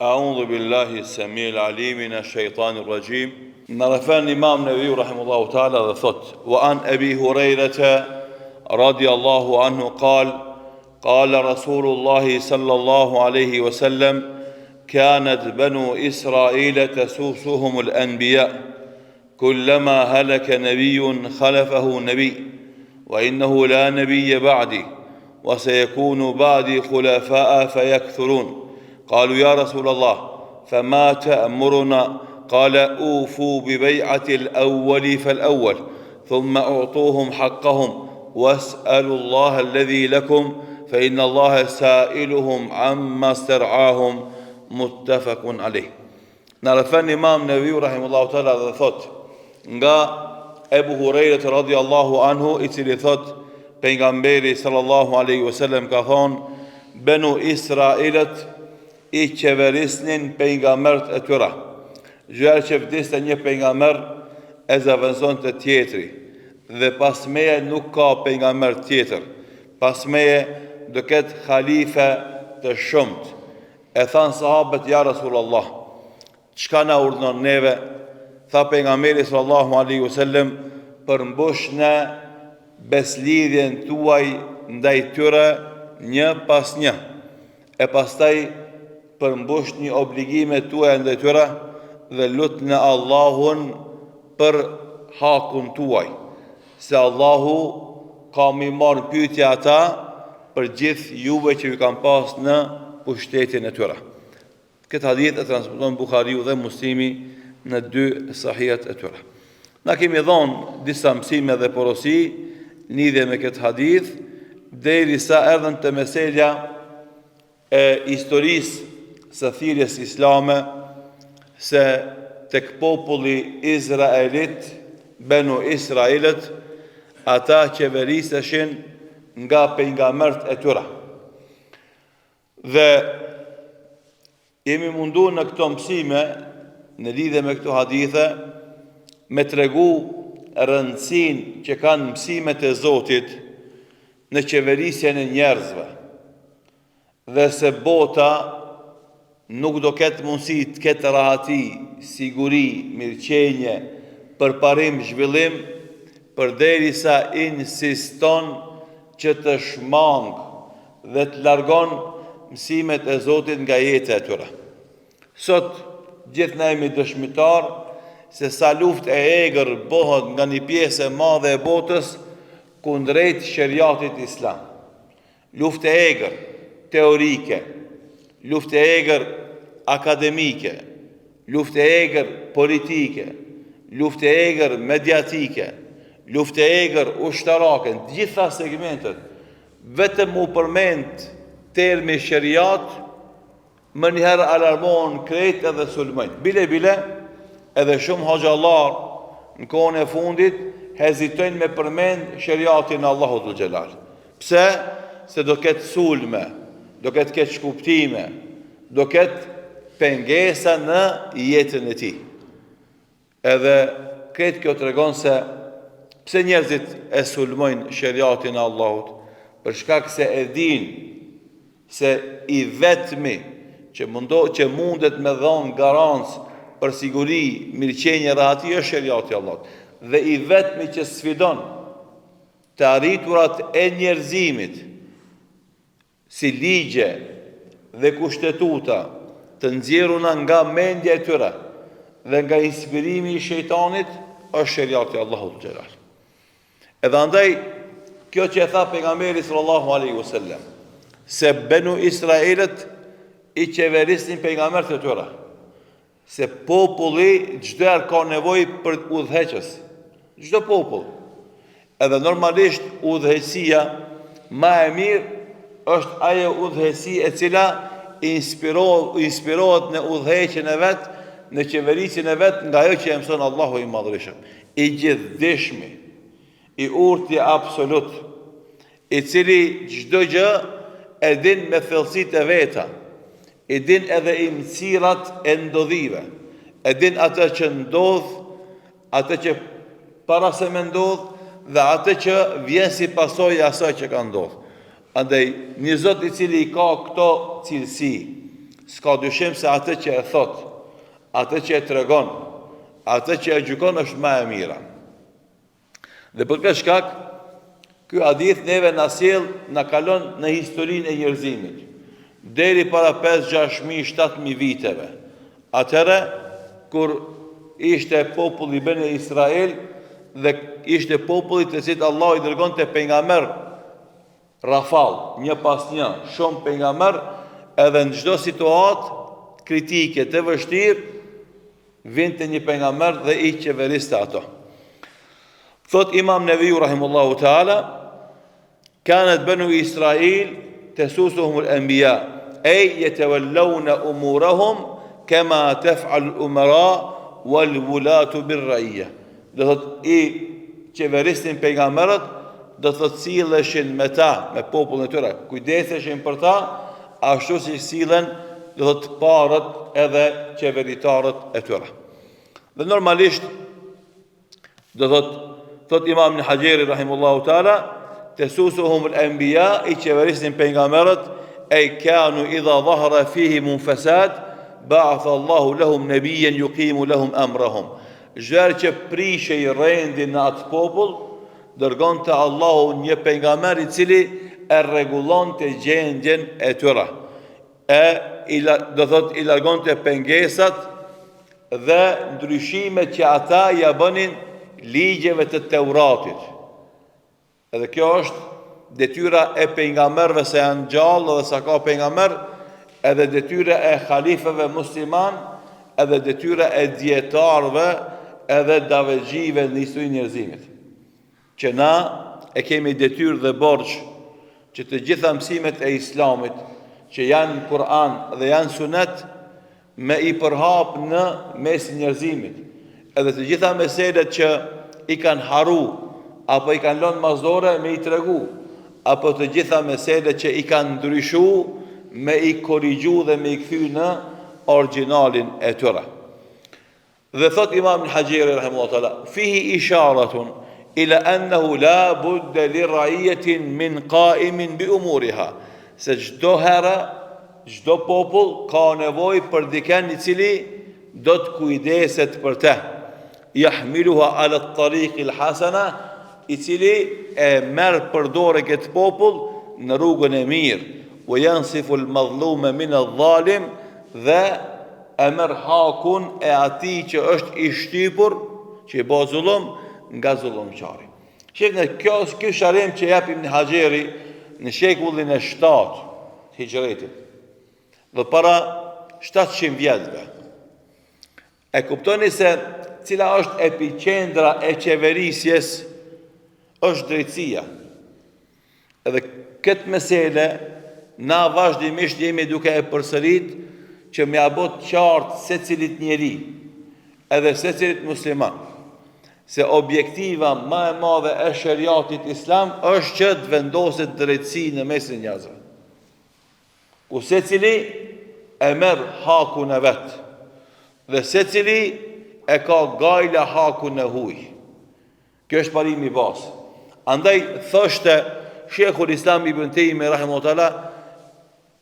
أعوذ بالله السميع العليم من الشيطان الرجيم. نرفان الإمام النووي رحمه الله تعالى ذثت وعن أبي هريرة رضي الله عنه قال رسول الله صلى الله عليه وسلم كانت بنو إسرائيل تسوسهم الأنبياء كلما هلك نبي خلفه نبي وإنه لا نبي بعدي وسيكون بعدي خلفاء فيكثرون. قالوا يا رسول الله فما تأمرنا؟ قال أوفوا ببيعة الأول فالأول ثم أعطوهم حقهم واسألوا الله الذي لكم فإن الله سائلهم عما استرعاهم. متفق عليه. Narafan Imam Neviu rahimahullahu taala dhe thot nga Ebu Hurajra radhiyallahu anhu, i cili thot pejgamberi sallallahu alaihi wasallam ka thon Banu Israilet i qeverisnin pejgambert e tyre. Gjëra që vdiste një pejgamber e zavenzon të tjetri, dhe pas meje nuk ka pejgamber tjetër. Pas meje do ketë khalife të shumët. E thanë sahabët, ja Rasulullah, çka na urdhënon neve? Tha pejgamberi sallallahu alaihi wasallam, përmbush në beslidhjen tuaj ndaj tyre një pas një, e pastaj përmbush një obligime tuaja ndaj tyre dhe lut në Allahun për hakun tuaj, se Allahu ka mi marrë pyetje ata për gjithë juve që ju kanë pas në pushtetin e tyre. Këtë hadith e transmeton Buhariu dhe Muslimi në dy sahihet e tyre. Na kemi dhënë disa mësime dhe porosi lidhje me këtë hadith, derisa erdhën te meselja e historisë së thirrjes islame, se tek populli Izraelit, Banu Israilet, ata qeveriseshin nga pejgamberët e tyre. Dhe jemi mundu në këto mësime, në lidhje me këto hadithe, me tregu rëndësinë që kanë mësimet e Zotit në qeverisjen e njerëzve, dhe se bota nuk do ketë mundësi të ketë rahati, siguri, mirëqenje, përparim, zhvillim, përderisa insiston që të shmang dhe të largon mësimet e Zotit nga jeta e tyre. Sot gjithë ne jemi dëshmitar se sa luftë e egër bëhet nga një pjesë e madhe e botës kundrejt shariatit islam. Luftë e egër teorike, luftë e egër akademike, luftë e egër politike, luftë e egër mediatike, luftë e egër ushtarake, në gjitha segmentet, vetëm u përmend termi shariat, më njëherë alarmon krejt edhe sulmojnë. Bile, edhe shumë hoxhallar në kohën e fundit hezitojnë me përmend shariatin Allahu dhul xhelal. Pse? Se do ketë sulme, do ketë shkuptime, do ketë pengesa në jetën e tij. Edhe krejt kjo tregon se pse njerëzit e sulmojnë shariatin e Allahut, për shkak se e dinë se i vetmi që mundet me dhënë garancë për siguri, mirëqenje, rahati është shariati i Allahut. Dhe i vetmi që sfidon të arriturat e njerëzimit, si ligje dhe kushtetuta të nxjerruna nga mendja e tyre dhe nga inspirimi i shejtanit, është shariati i Allahut xhelal. Edhe andaj kjo që e tha pejgamberi sallallahu alaihi wasallam, se Banu Israilet i qeverisnin pejgamberët e tyre, se populli çdo herë ka nevojë për udhëheqës, çdo popull. Edhe normalisht udhëheqësia më e mirë është ajo udhëheqësi e cila inspirohet në udhëheqjen e vet, në qeverisjen e vet nga ajo që e mëson Allahu i Madhërisht, i gjithdijshmi, i urti absolut, i cili çdo gjë e din me thellësitë e veta, e din edhe imcirat e ndodhive, e din atë që ndodh, atë që para se me ndodh, dhe atë që vjen si pasojë asaj që ka ndodh. Andaj, një Zot i cili ka këto cilësi, s'ka dyshim se atë që e thot, atë që e tregon, atë që e gjykon është më e mira. Dhe për këtë shkak, ky hadith neve na sjell, na kalon në historinë e njerëzimit, deri para 5-6.000, 7.000 viteve. Atëherë, kur ishte populli Bene Israel dhe ishte populli të cilët Allah i dërgonte pejgamber rafall, një pas një, shumë pejgamber, edhe në çdo situatë kritike të vështirë, vinte një pejgamber dhe i qeveriste ato. Thot Imam Neviu rahimullahu taala, kanat banu Israil tesusuhum al-anbiya, ay yatawallawna umurahum kama taf'al al-umara wal-wulatu bir-ra'iyya. Do thot i qeveristin pejgamberët, do thot silleshin me ta, me popullin e tyre, kujdeseshin për ta, ashtu si sillen do thot parët edhe qeveritarët e tyre. Dhe normalisht do thot Imam Ibn Hajeri rahimullahu taala, tesusuhum al-anbiya, i qeveristin pejgamberët, ay kanu idha dhahara fihim fasad ba'atha Allahu lahum nabiyyan yuqimu lahum amrahum. Çdo që prishej rendin në atë popull, dërgonte Allahu një pejgamber i cili e rregullonte gjendjen e tyre. Do thot i largonte pengesat dhe ndryshimet që ata ja bënin ligjeve të Teuratit. Edhe kjo është detyra e pejgamberëve se janë gjallë dhe sa ka pejgamber, edhe detyra e halifeve musliman, edhe detyra e dietarëve, edhe davexhive në historinë e njerëzimit. Që na e kemi detyrë dhe borxh që të gjitha mësimet e Islamit, që janë në Kur'an dhe janë Sunet, me i përhap në mes njerëzimit. Edhe të gjitha meselet që i kanë haru, apo i kanë lënë mazore, me i tregu, apo të gjitha meselet që i kanë ndryshu, me i korrigju dhe me i kthy në originalin e tyre. Dhe thot Imam Ibn Hajeri rahimahullahu taala, fihi isharatun ila annahu la budda lira'iyatin min qa'imin bi umuriha, se çdo herë, çdo popull ka nevojë për dikën i cili do të kujdeset për të, yahmiluha ala at-tariq al-hasana, i cili e merr për dorë këtë popull në rrugën e mirë, wa yansifu al-madhluma min adh-dhalim, dhe e merr hakun e atij që është i shtypur, që i bë zullum nga zullumçari. Shikni, kjo sharim që jep Ibn Hajeri në shekullin e 7 Hijretit, dhe para 700 vjetëve. E kuptoni se cila është epicendra e qeverisjes, është drejtësia. Edhe këtë mesele na vazhdimisht jemi duke e përsërit, që me abot qartë se cilit njeri, edhe se cilit musliman, se objektiva ma e madhe e shariatit islam është që të vendoset drejtësi në mesin njerëzve. Ku se cili e merr hakun e vetë, dhe se cili e ka gajla hakun e huj. Kjo është parimi basë. Andaj thoshte Sheikhul Islam Ibn Taymiyyah rahimahullahu taala,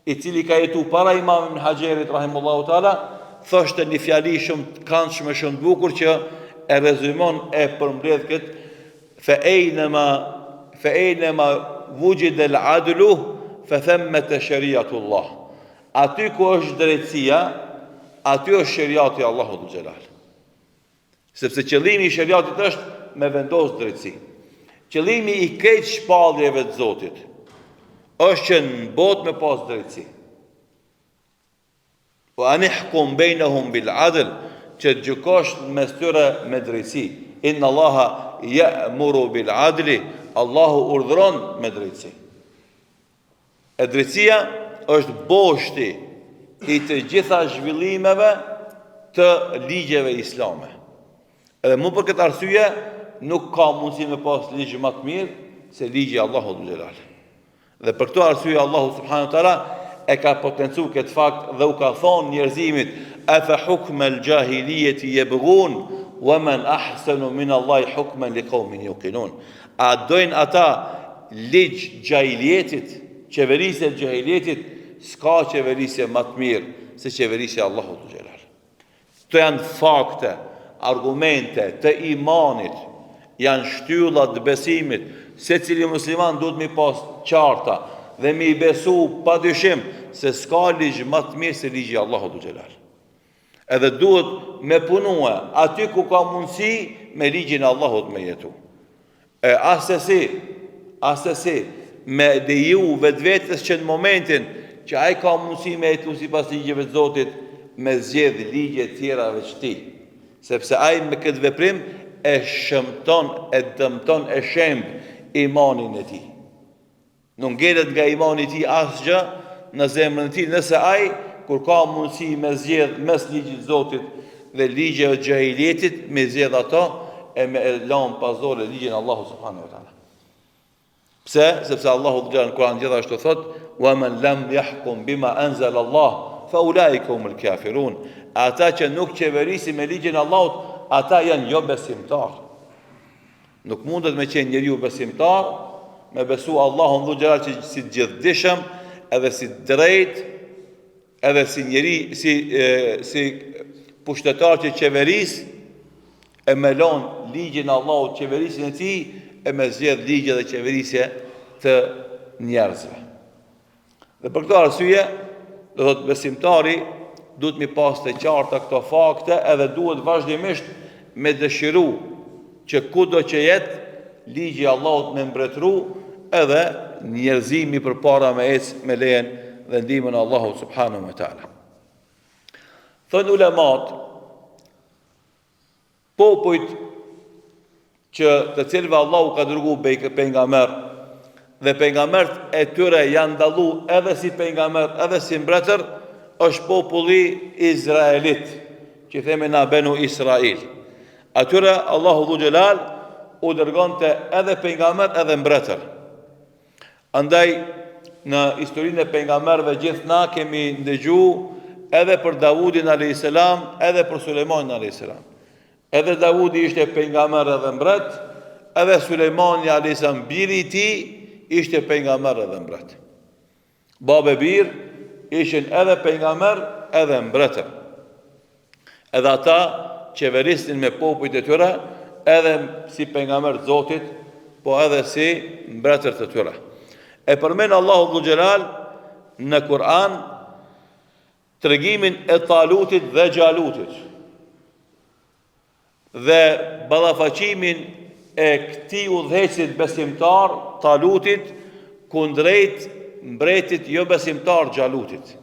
i cili ka jetu para Imam Ibn Hajerit rahimahullahu taala, thoshte një fjali shumë të këndshme, shumë të bukur, që e rezumon e përmbledh këtë, fa aynama wujida al-adlu fa thamma shari'atullah. Aty ku është drejtësia, aty është shariati i Allahut dhul xhelal. Sepse qëllimi i shariatit është me vendos drejtësi. Qëllimi i krejt shpalljeve të Zotit është që në botë me pas drejtësi. Wa anihkum bainahum bil adl, që të gjykosh mes tyre me drejtësi. Inna Allaha ya'muru bil adli, Allahu urdhëron me drejtësi. E drejtësia është boshti i të gjitha zhvillimeve të ligjeve islame. Edhe mu për këtë arsye nuk ka mundësi me pas ligj më të mirë se ligji i Allahut dhul xhelal. Dhe për këtë arsye Allahu subhanahu wa taala e ka potencuar këtë fakt dhe u ka thonë njerëzimit: afa hukma al-jahiliyati yabghun wa man ahsanu min Allahi hukman liqaumin yuqinun. A dojnë ata ligj jahilietit, qeverisje jahilietit? S'ka qeverisje më të mirë se qeverisja Allahu të Gjelal. Këto janë fakte, argumente të imanit, janë shtyllat të besimit, se cili musliman duhet mi pas qarta dhe mi besu pa dyshim se s'ka ligj më të mirë se ligji Allahu të Gjelal. Edhe duhet me punue aty ku ka mundësi me ligjin Allahut me jetu. E asesi me deju vetvetes që në momentin që ai ka mundësi me jetu sipas ligjeve të Zotit, me zgjedh ligje tjera veç ti, sepse ai me këtë veprim e shëmton, e dëmton, e shemb imanin e tij. Nuk ngelet nga imani i tij asgjë në zemrën e tij, nëse ai kur ka mundësi me zgjedh mes ligjit të Zotit dhe ligjeve të xahiljetit, me zgjedh ato e me lëm pazore ligjin Allahu subhanahu wa taala. Pse? Sepse Allahu në Kur'an gjithashtu thot: "Wa man lam yahkum bima anzala Allah, fa ulaika humul kafirun." Ata që nuk qeverisin me ligjin e Allahut, ata janë jo besimtar. Nuk mundet me qenë njeriu besimtar, me besu Allahun dhu xhelal që si gjithdijshëm, edhe si drejt, edhe si njeri, si pushtetar që qeveris, e me lon ligjin e Allahut, qeverisin e tij, e me zgjedh ligje dhe qeverisje të njerëzve. Dhe për këtë arsye, do thot besimtari duhet mi pas të qarta këto fakte, edhe duhet vazhdimisht me dëshiru që kudo që jetë ligji i Allahut me mbretëru, edhe njerëzimi përpara me ecë me lejen dhe ndihmën e Allahut subhanahu wa taala. Thënë ulemat, popujt që të cilëve Allahu ka dërgu pejgamber dhe pejgambert e tyre janë dallu edhe si pejgamber edhe si mbretër, është populli Izraelit, që themi na Benu Israil. Atyre Allahu dhu xhelal u dërgonte edhe pejgamber edhe mbretër. Andaj në historinë e pejgamberëve gjithna kemi ndëgju edhe për Davudin a.s. edhe për Sulejmanin a.s. Edhe Davudi ishte pejgamber edhe mbret, edhe Sulejmani a.s. biri i tij ishte pejgamber edhe mbret. Babë e bir ishin edhe pejgamber edhe mbretër. Edhe ata qeverisnin me popujt e tyre, edhe si pejgamber të Zotit, po edhe si mbretër të tyre. E përmend Allahu dhu xhelal në Kur'an tregimin e Talutit dhe Xhalutit dhe ballafaqimin e këtij udhëhecit besimtar Talutit kundrejt mbretit jo besimtar Xhalutit.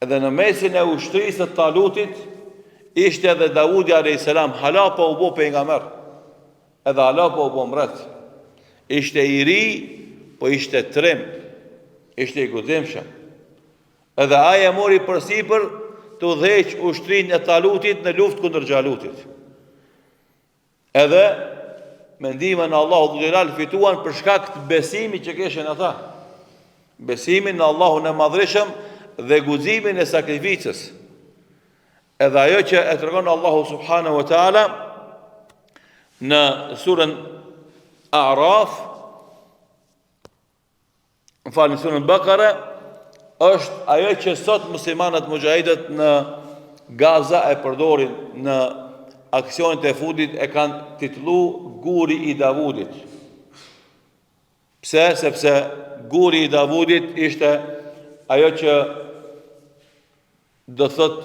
Edhe në mesin e ushtrisë të Talutit ishte edhe Davudi a.s. hala po u bo pejgamber, edhe hala po u bo mbret. Ishte i ri, po ishte trim, ishte i guzimshëm. Edhe ai e mori përsipër të udhëheq ushtrinë e Talutit në luftë kundër Xhalutit. Edhe me ndihmën e Allahut xhelal fituan për shkak të besimit që kishin ata. Besimin në Allahun e Madhreshëm dhe guximin e sakrificës. Edhe ajo që e tregon Allahu subhanahu wa taala në surën A'raf, në surën Bakara, është ajo që sot muslimanët mujahidët në Gaza e përdorin në aksionet e fundit, e kanë titullu Guri i Davudit. Pse? Sepse Guri i Davudit ishte ajo që do thot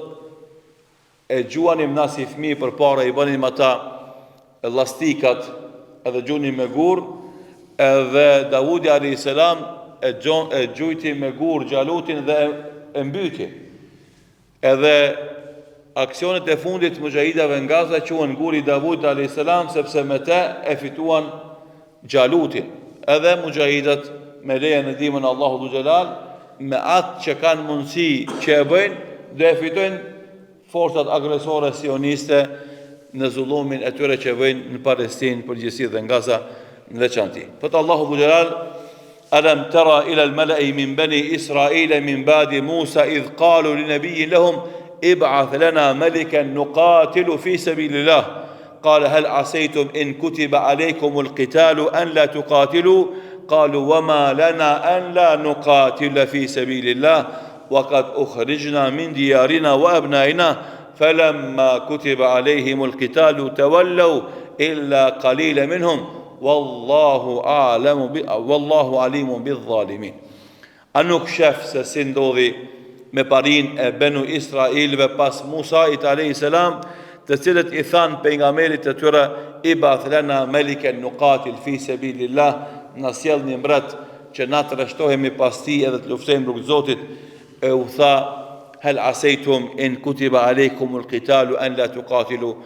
e gjuanim na si fëmijë përpara, i bënim ata llastikat edhe gjunim me gur, edhe Davudi a.s. e gjujti me gur Xhalutin dhe e mbyti. Edhe aksionet e fundit mujahidëve në Gaza quhen Guri i Davudit a.s. sepse me te e fituan Xhalutin. Edhe mujahidët me lejen e ndihmën e Allahu dhu xhelal, me atë që kanë mundësi që e bëjnë, dhe e fitojnë forcat agresore sioniste në zullumin e tyre që bëjnë në Palestinë, përgjithësi dhe në Gaza në veçanti. Thot Allahu dhu xhelal: Alam tara ila al-mala'i min bani Israila min ba'di Musa idh qalu li nabiyyin lahum ib'ath lana malikan nuqatilu fi sabilillah qala hal asaytum in kutiba alaykumul qitalu an la tuqatilu qalu wama lana an la nuqatila fi sabilillah وقد أخرجنا من ديارنا وأبنائنا فلما كتب عليهم القتال تولوا إلا قليلا منهم والله عليم بالظالمين. A nuk shef se si ndodhi me parin e Benu Israilve pas Musait a.s. të cilët i thanë pejgamberit të tyre ibath lana meliken nuqatil fi sabilillah, na sjell një mbret që na të rreshtohemi pas tij edhe të luftojmë rrugë Zotit. E u tha hal asaytum in kutiba alaykumul qitalu an la tuqatilu,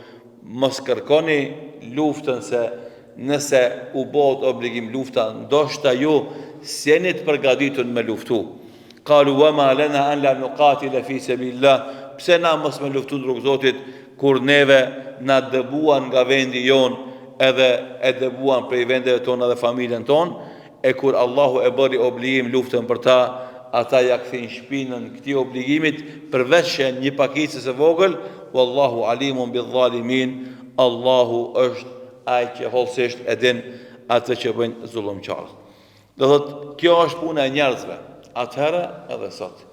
mos kërkoni luftën se nëse u bot obligim lufta, ndoshta ju s'jeni të përgatitur me luftu. Qalu wama lana an la nuqatila fi sabilillah, pse na mos me luftu në rrugë Zotit, kur neve na dëbuan nga vendi jon edhe e dëbuan prej vendeve tona dhe familjen ton, e kur Allahu e bëri obligim luftën për ta, ata ja kthin shpinën këtij obligimit përveç një pakicës e vogël. Wallahu alimun bizzalimin, Allahu është ai që hollësisht e din atë që bëjnë zullumqtarët. Do thotë, kjo është puna e njerëzve, atëherë edhe sot.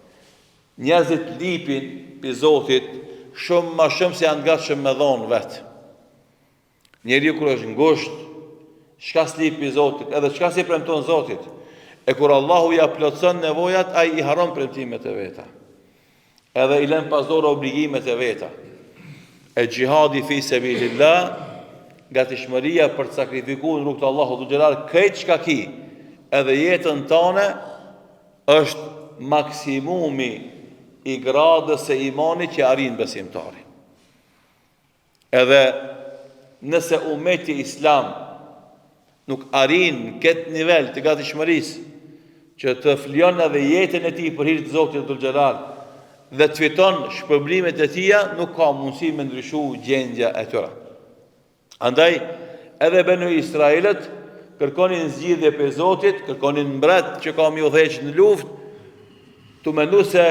Njerëzit lipin pi Zotit shumë ma shumë se janë gatshëm me dhonë vetë. Njeriu kur është ngusht, çka s'lip pi Zotit, edhe çka si premton Zotit. E kur Allahu ja plotson nevojat, ai i haron premtimet e veta. Edhe i lën pas dorë obligimet e veta. E xhihadi fi sabilillah, gatishmëria për të sakrifikuar në rrugt të Allahut xhelal këtë çka ki, edhe jetën tone, është maksimumi i gradës së imanit që arrin besimtari. Edhe nëse ummeti islam nuk arrin këtë nivel të gatishmërisë që të flion edhe jetën e tij për hir të Zotit dhul xhelal dhe të fiton shpërblimet e tija, nuk ka mundësi me ndryshu gjendja e tyre. Andaj edhe Benu Israilet kërkonin zgjidhje për Zotit, kërkonin mbret që ka mi udhëheq në luftë, tu mendu se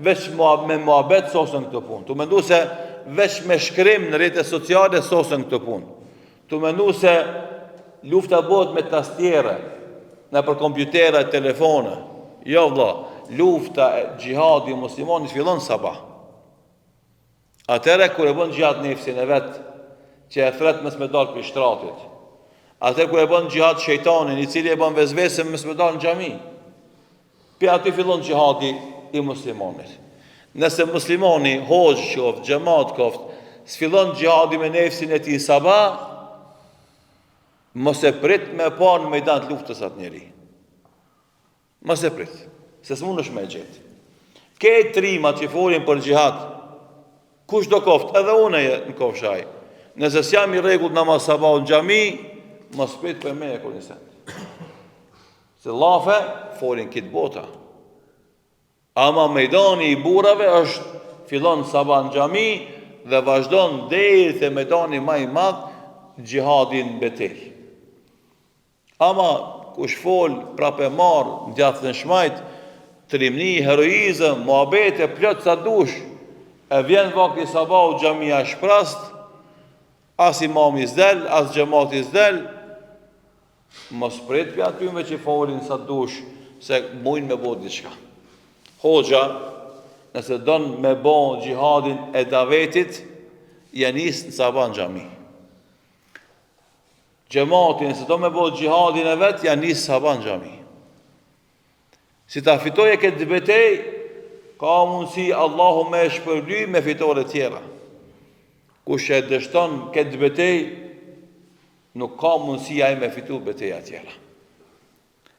veç me muhabet sosën këtë punë, tu mendu se veç me shkrim në rrjete sociale sosën këtë punë, tu mendu se lufta bëhet me tastiere, në për kompjutera, telefone. Jo vëlla, lufta e xhihadi muslimanit fillon sabah. Atëherë kur e bën xhihad nefsin e vet, që e thret mos me dal për shtratit. Atëherë kur e bën xhihad shejtanin, i cili e bën vezvesën mos me dal në xhami. Pi aty fillon xhihadi i muslimanit. Nëse muslimani hoxh qoft, xhamat qoft, s'fillon xhihadi me nefsin e tij sabah, mos e prit me pa në mejdan të luftës atë njeri. Mos e prit, se s'mund është me gjetë. Këtë trimat që folin për xhihad, kush do koft, edhe une në kofshaj. Nëse s'jam i rregullt namaz sabah në xhami, mos prit për me e kur një send. Se lafe folin këtë bota. Ama mejdani i burrave është fillon sabah në xhami dhe vazhdon deri te mejdani më i madh, xhihadin betej. Ama kush fol prapë marr ngjathën shmajt, trimni, heroizëm, muhabete, plot sa dush, e vjen vakti sabah xhamia shprast, as imami s'del, as xhamati s'del, mos prit për atyme që folin sa dush, se mujnë me bo diçka. Hoxha, nëse don me bo xhihadin e davetit, janis në sabah në xhami. Gjemati, nëse do me bo xhihadin e vet, janis sabah në xhami. Si ta fitoje këtë betej, ka mundësi Allahu me shpërbly me fitore tjera. Kush e dështon këtë betej, nuk ka mundësi ai me fitu beteja tjera.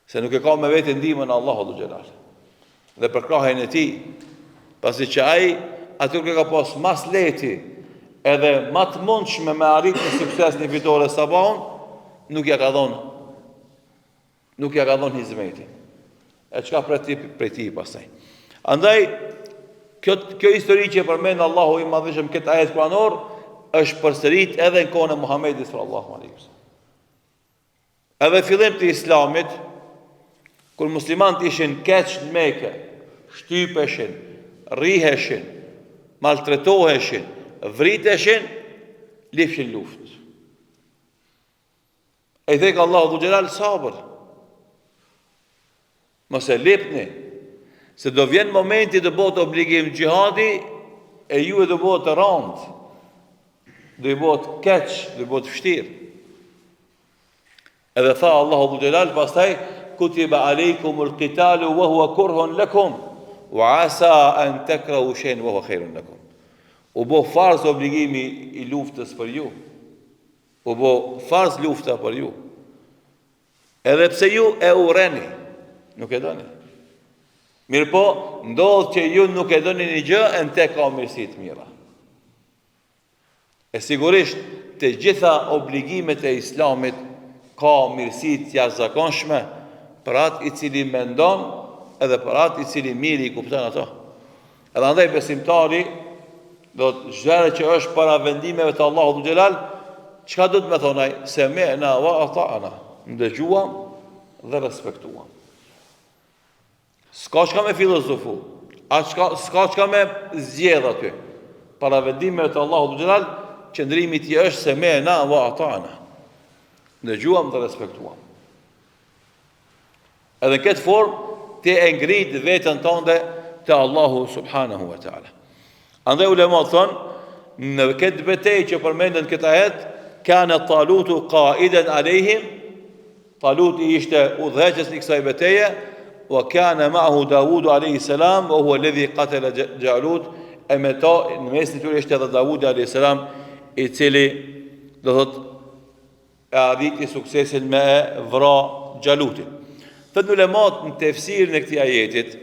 Se nuk e ka me vetë ndihmën e Allahut xhelal. Dhe për krahjen e tij, pasi që ai aty ka pas mas lehti edhe më të mundshme me arrit në sukses në fitore sabahun, nuk ja ka dhon hizmetin. E çka prej ti pastaj. Andaj kjo histori që përmend Allahu i Madhëshëm këtë ajet kuranor është përsërit edhe në kohën e Muhamedit sallallahu alaihi wasallam. Edhe fillim të Islamit, kur muslimanët ishin keq në Mekë, shtypeshin, rriheshin, maltretoheshin, vriteshin, lifshin luftë. E thekë Allahu dhu gjelal sabër. Mos e lipni, Se do vjen momenti të bëhet obligim gjihadi, e ju e do bëhet të rëndë, do i bëhet keq, do i bëhet vështirë. Edhe tha Allahu Xhelal pastaj kutiba alaykumul qitalu wa huwa kurhun lakum wa asa an takrahu shay'an wa huwa khairun lakum. U bë farz obligimi i luftës për ju. U bë farz lufta për ju. Edhe pse ju e urreni, nuk e doni. Mirë po, ndodh që ju nuk e doni një gjë, e në te ka mirësi të mira. E sigurisht, të gjitha obligimet e Islamit ka mirësi të jashtëzakonshme për atë i cili mendon edhe për atë i cili miri i kupton ato. Edhe andaj besimtari do të zhvere që është para vendimeve të Allahu Xhelal, çka do të më thonaj? Sami'na wa ata'na. Ndëgjuam dhe respektuam. S'ka çka me filozofu, s'ka çka me zgjedh aty. Para vendimeve të Allahu Xhelal, qëndrimi i tij është sami'na wa ata'na. Ndëgjuam dhe respektuam. Edhe në këtë formë ti e ngrit veten tënde te Allahu subhanahu wa taala. Andaj ulemat thonë, në këtë betejë që përmendën këtë ajet, kana Talutu qaidan alejhim, Taluti ishte udhëheqës i kësaj betejë, wa kana ma'ahu Davudu alayhi salam, wa huwa alladhi qatala Jalut, e me ta në mes të tyre ishte edhe Davudi alayhi salam, i cili do thotë e arriti suksesin me vra Jalutin. Thënë ulemat në tefsirin e këtij ajetit,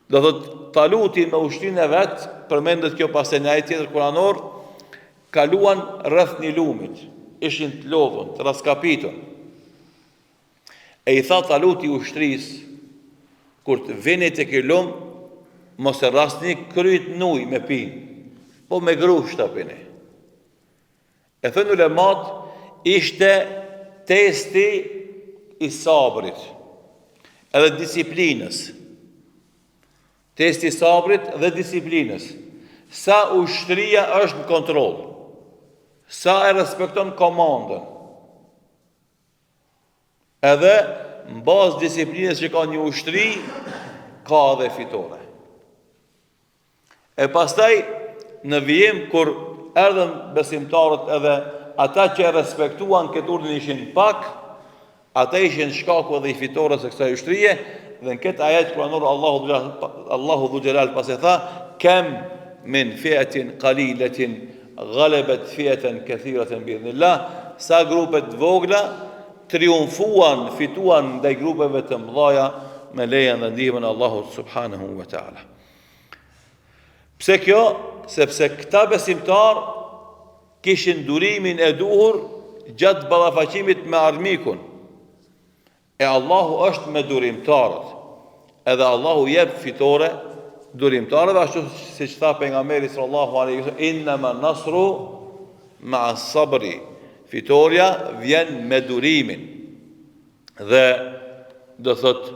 do thotë Taluti me ushtrinë e vet, përmendet kjo pas në ajet tjetër kuranor, kaluan rreth një lumit, ishin të lodhur, të raskapitur. E i tha Taluti ushtrisë, kur të vini të ky lum, mos e rrasni kryt në ujë me pi, po me grushta pini. E thënë ulemat, ishte testi i sabrit, edhe disiplinës. Testi i sabrit dhe disiplinës. Sa ushtria është në kontroll, sa e respekton komandën. Edhe në bazë disiplinës që ka një ushtri, ka dhe fitore. E pastaj në vijim kur erdhën besimtarët edhe ata që e respektuan këtë urdhën ishin pak, ata ishin shkaku dhe i fitores e kësaj ushtrie. Dhe në këtë ajet kuranor Allahu Dhu Gjelal pas e tha, kem min fiatin qalilatin ghalabet fiatan kathiratan bi'idhnillah, sa grupet vogla triumfuan, fituan ndaj grupeve të mëdha me lejen dhe ndihmën e Allahut subhanahu wa taala. Pse kjo? Sepse këta besimtar kishin durimin e duhur gjatë ballafaqimit me armikun. E Allahu është me durimtarët. Edhe Allahu jep fitore durimtarëve, ashtu siç tha pejgamberi sallallahu alaihi wasallam, innama nasru ma'a sabri. Fitoria vjen me durimin. Dhe do thot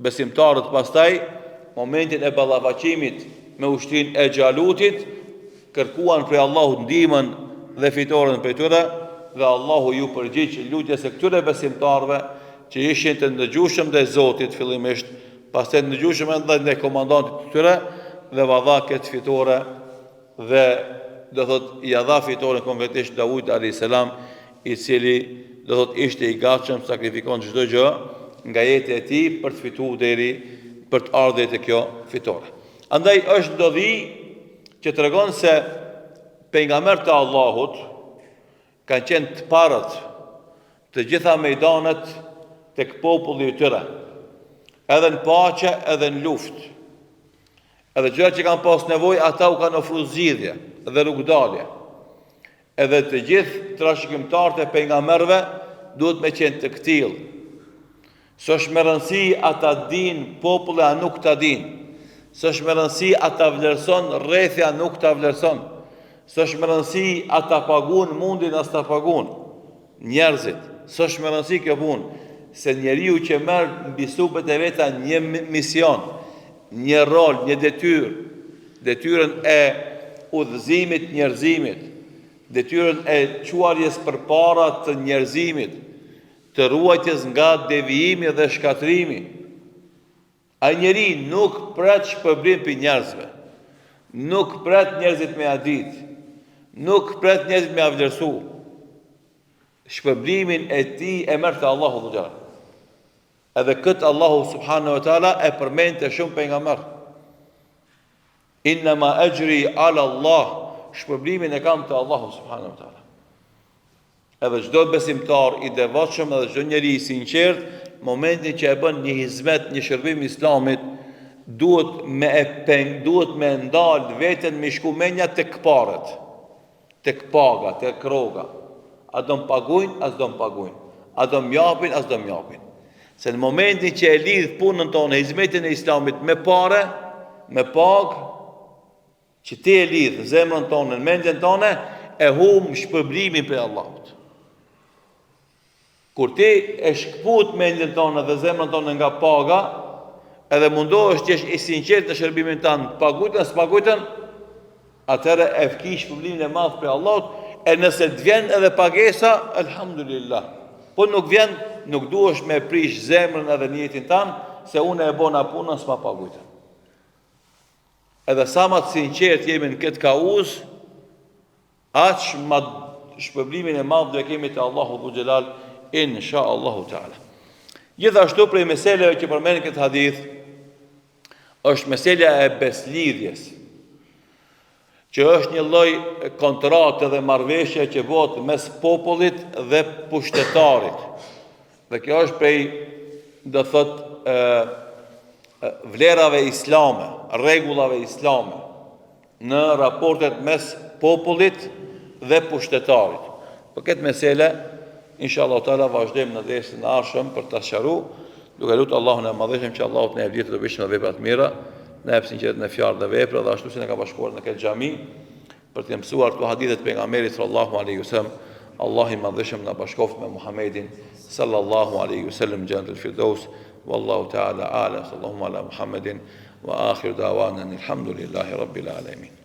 besimtarët pastaj momentin e ballafaqimit me ushtrinë e Xhalutit kërkuan prej Allahut ndihmën dhe fitoren prej tyre, dhe Allahu ju përgjigj lutjes së këtyre besimtarëve që ishin të ndëgjueshëm ndaj Zotit fillimisht, pastaj të ndëgjueshëm edhe ndaj komandantit të tyre, dhe va këtë fitore dhe do thot ja dha fitoren konkretisht Davud alayhis salam, i cili do thot ishte i gatshëm sakrifikon çdo gjë nga jeta e tij për të fituar deri për të ardhur te kjo fitore. Andaj është ndodhi që tregon se pejgamberët e Allahut kanë qenë të parët të gjitha mejdanet tek populli i tyre, edhe në paqe edhe në luftë. Edhe gjërat që kanë pas nevojë, ata u kanë ofruar zgjidhje dhe rrugdalje. Edhe të gjithë trashëgimtarët e pejgamberëve duhet me qenë të këtill. S'është me rëndësi ata din populli a nuk ta din. S'është me rëndësi ata vlerëson rrethi a nuk ta vlerëson. S'është me rëndësi ata paguën mundin as ta paguën njerëzit. S'është me rëndësi kjo punë. Se njeriu që merr mbi supet e veta një mision, një rol, një detyrë, detyrën e udhëzimit njerëzimit, detyrën e çuarjes përpara të njerëzimit, të ruajtjes nga devijimi dhe shkatrimi, Ai njeri nuk pret shpërblim për njerëzve, nuk pret njerëzit me adit, nuk pret njerëzit me avlerësu. Shpërblimin e tij e merr te Allahu Dhul Jalal. Edhe këtë Allahu subhanahu wa taala e përmend të shumë pejgamber. Innama ajri ala Allah, shpërblimin e kam te Allahu subhanahu wa taala. Edhe çdo besimtar i devotshëm edhe çdo njeri i sinqert, momentin që e bën një hizmet, një shërbim Islamit, duhet me ndal veten me shku menja tek paret, tek paga, tek roga. A do më pagujnë, as do më pagujnë. A do më japin, as do më japin. Se në momentin që e lidh punën tonë, hizmetin e Islamit me pare, me pagë, që ti e lidh zemrën tonë, në mendjen tonë, e hum shpërblimin për Allahut. Kur ti e shkput mendjen tonë dhe zemrën tonë nga paga, edhe mundohesh që jesh i sinqert në shërbimin tanë, pagujtën, s'pagujtën, atëherë e fki shpërblimin e madh për Allahut. E nëse të vjen edhe pagesa, alhamdulillah. Po nuk vjen, nuk duhesh me prish zemrën edhe njetin tanë, se unë e bona punën s'ma pagujtën. Edhe sa ma të sinqert jemi në këtë kauz, aq ma shpërblimin e madh dhe kemi të Allahu Dhul Jalal, insha Allahu Teala. Gjithashtu prej meseleve që përmend këtë hadith, është meselja e beslidhjes, që është një lloj kontrate dhe marrëveshje që bëhet mes popullit dhe pushtetarit. Dhe kjo është prej, do thot, vlerave islame, rregullave islame në raportet mes popullit dhe pushtetarit. Për këtë mesele, inshallah taala vazhdojmë në dersën e ardhshëm për ta sqaruar, duke lutur Allahun e Madhëshëm që Allahu të na jep të dobishme dhe vepra të mira, në jep sinqeritet në fjalë dhe vepra, dhe ashtu si ne ka bashkuar në këtë xhami për të mësuar këto hadithe të pejgamberit sallallahu alaihi wasallam. Allahu i Madhëshëm na bashkoft me Muhamedin sallallahu alaihi wasallam jannatul firdaus. Wallahu ta'ala a'lam. Sallallahu ala Muhammedin wa akhiru da'wana alhamdulillahi rabbil alamin.